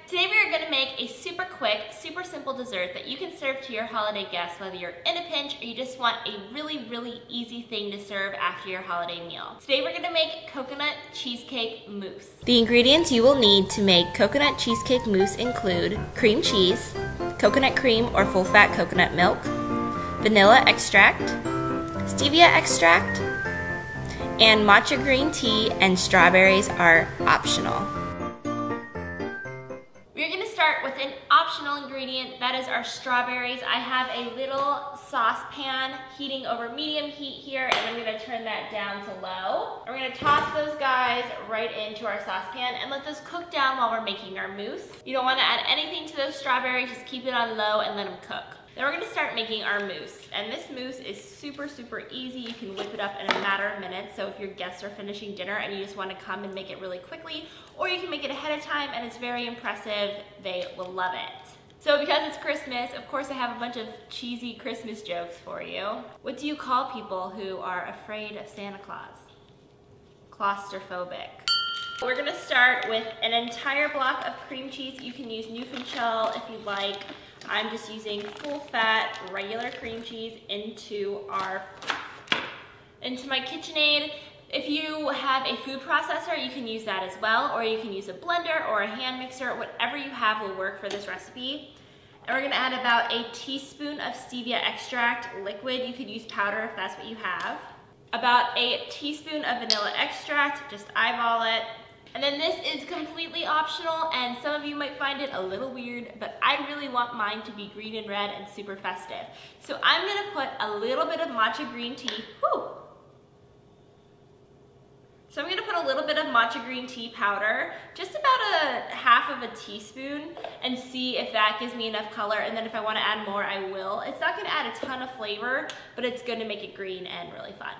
Today we are going to make a super quick, super simple dessert that you can serve to your holiday guests whether you're in a pinch or you just want a really easy thing to serve after your holiday meal. Today we're going to make coconut cheesecake mousse. The ingredients you will need to make coconut cheesecake mousse include cream cheese, coconut cream or full-fat coconut milk, vanilla extract, stevia extract, and matcha green tea and strawberries are optional. We're going to start with an optional ingredient, that is our strawberries. I have a little saucepan heating over medium heat here, and I'm going to turn that down to low. We're going to toss those guys right into our saucepan and let those cook down while we're making our mousse. You don't want to add anything to those strawberries, just keep it on low and let them cook. Then we're going to start making our mousse, and this mousse is super easy. You can whip it up in a matter of minutes, so if your guests are finishing dinner and you just want to come and make it really quickly, or you can make it ahead of time and it's very impressive, they will love it. So because it's Christmas, of course I have a bunch of cheesy Christmas jokes for you. What do you call people who are afraid of Santa Claus? Claustrophobic. We're going to start with an entire block of cream cheese. You can use Newfoundland if you'd like. I'm just using full-fat regular cream cheese into my KitchenAid. If you have a food processor, you can use that as well, or you can use a blender or a hand mixer. Whatever you have will work for this recipe. And we're going to add about a teaspoon of stevia extract liquid. You could use powder if that's what you have. About a teaspoon of vanilla extract, just eyeball it. And then this is completely optional, and some of you might find it a little weird, but I really want mine to be green and red and super festive. So I'm going to put a little bit of matcha green tea. Woo! So I'm going to put a little bit of matcha green tea powder, just about a half of a teaspoon, and see if that gives me enough color, and then if I want to add more, I will. It's not going to add a ton of flavor, but it's going to make it green and really fun.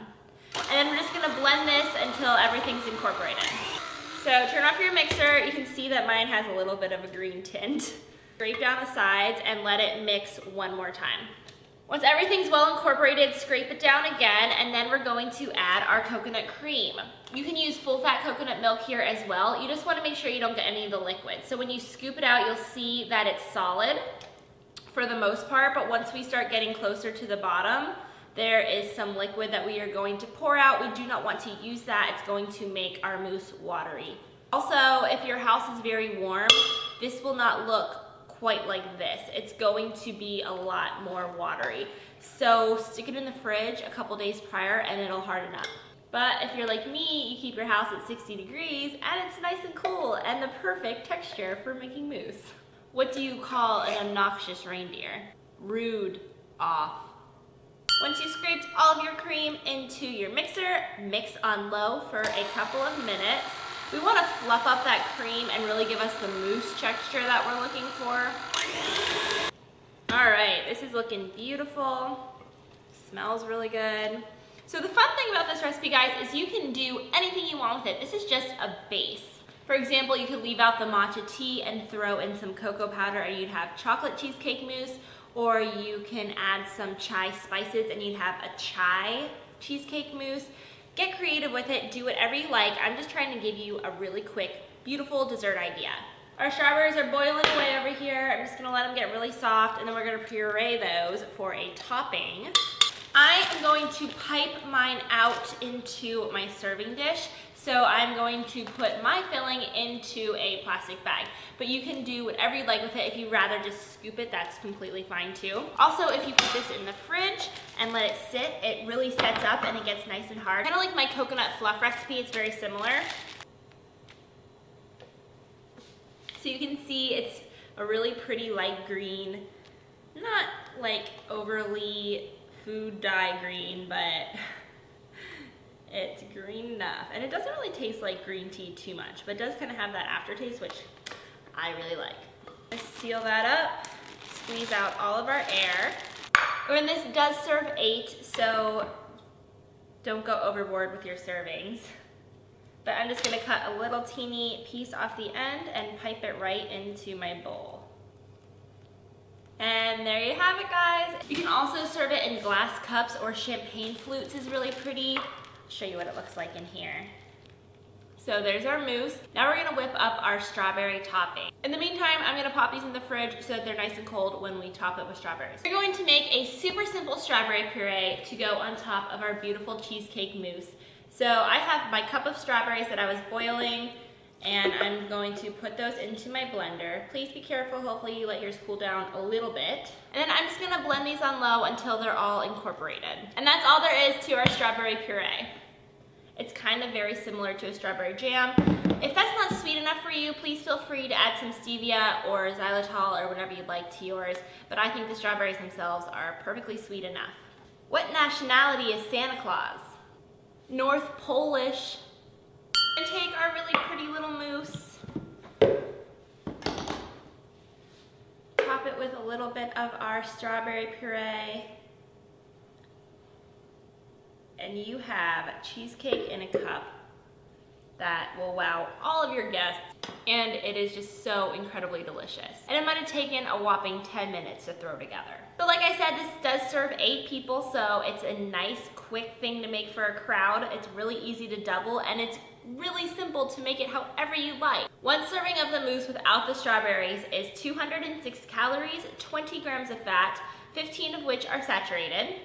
And then we're just going to blend this until everything's incorporated. So turn off your mixer. You can see that mine has a little bit of a green tint. Scrape down the sides and let it mix one more time. Once everything's well incorporated, scrape it down again, and then we're going to add our coconut cream. You can use full-fat coconut milk here as well. You just want to make sure you don't get any of the liquid. So when you scoop it out, you'll see that it's solid for the most part, but once we start getting closer to the bottom, there is some liquid that we are going to pour out. We do not want to use that. It's going to make our mousse watery. Also, if your house is very warm, this will not look quite like this. It's going to be a lot more watery. So stick it in the fridge a couple days prior and it'll harden up. But if you're like me, you keep your house at 60 degrees and it's nice and cool and the perfect texture for making mousse. What do you call an obnoxious reindeer? Rude-olf. Once you scraped all of your cream into your mixer, mix on low for a couple of minutes. We want to fluff up that cream and really give us the mousse texture that we're looking for. All right, this is looking beautiful. Smells really good. So the fun thing about this recipe, guys, is you can do anything you want with it. This is just a base. For example, you could leave out the matcha tea and throw in some cocoa powder and you'd have chocolate cheesecake mousse. Or you can add some chai spices and you'd have a chai cheesecake mousse. Get creative with it, do whatever you like. I'm just trying to give you a really quick, beautiful dessert idea. Our strawberries are boiling away over here. I'm just gonna let them get really soft and then we're gonna puree those for a topping. I am going to pipe mine out into my serving dish. So I'm going to put my filling into a plastic bag, but you can do whatever you like with it. If you'd rather just scoop it, that's completely fine too. Also, if you put this in the fridge and let it sit, it really sets up and it gets nice and hard. Kind of like my coconut fluff recipe, it's very similar. So you can see it's a really pretty light green, not like overly food dye green, but it's green enough, and it doesn't really taste like green tea too much, but it does kind of have that aftertaste, which I really like. Let's seal that up, squeeze out all of our air. And this does serve 8, so don't go overboard with your servings. But I'm just gonna cut a little teeny piece off the end and pipe it right into my bowl. And there you have it, guys. You can also serve it in glass cups or champagne flutes is really pretty. Show you what it looks like in here. So there's our mousse. Now we're gonna whip up our strawberry topping. In the meantime, I'm gonna pop these in the fridge so that they're nice and cold when we top it with strawberries. We're going to make a super simple strawberry puree to go on top of our beautiful cheesecake mousse. So I have my cup of strawberries that I was boiling, and I'm going to put those into my blender. Please be careful, hopefully you let yours cool down a little bit. And then I'm just gonna blend these on low until they're all incorporated. And that's all there is to our strawberry puree. It's kind of very similar to a strawberry jam. If that's not sweet enough for you, please feel free to add some stevia or xylitol or whatever you'd like to yours, but I think the strawberries themselves are perfectly sweet enough. What nationality is Santa Claus? North Polish. And take our really pretty little mousse, top it with a little bit of our strawberry puree, and you have cheesecake in a cup that will wow all of your guests, and it is just so incredibly delicious. And it might have taken a whopping 10 minutes to throw together. So like I said, this does serve 8 people, so it's a nice quick thing to make for a crowd. It's really easy to double, and it's really simple to make it however you like. One serving of the mousse without the strawberries is 206 calories, 20 grams of fat, 15 of which are saturated,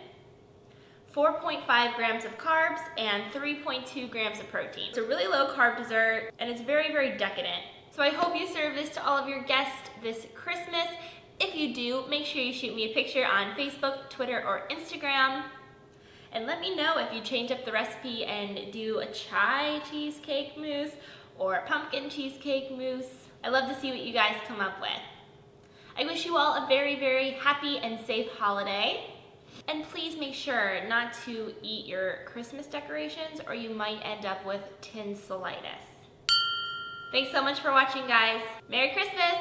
4.5 grams of carbs, and 3.2 grams of protein. It's a really low carb dessert, and it's very, very decadent. So I hope you serve this to all of your guests this Christmas. If you do, make sure you shoot me a picture on Facebook, Twitter, or Instagram. And let me know if you change up the recipe and do a chai cheesecake mousse or a pumpkin cheesecake mousse. I love to see what you guys come up with. I wish you all a very, very happy and safe holiday. And please make sure not to eat your Christmas decorations or you might end up with tinssellitis. Thanks so much for watching, guys. Merry Christmas!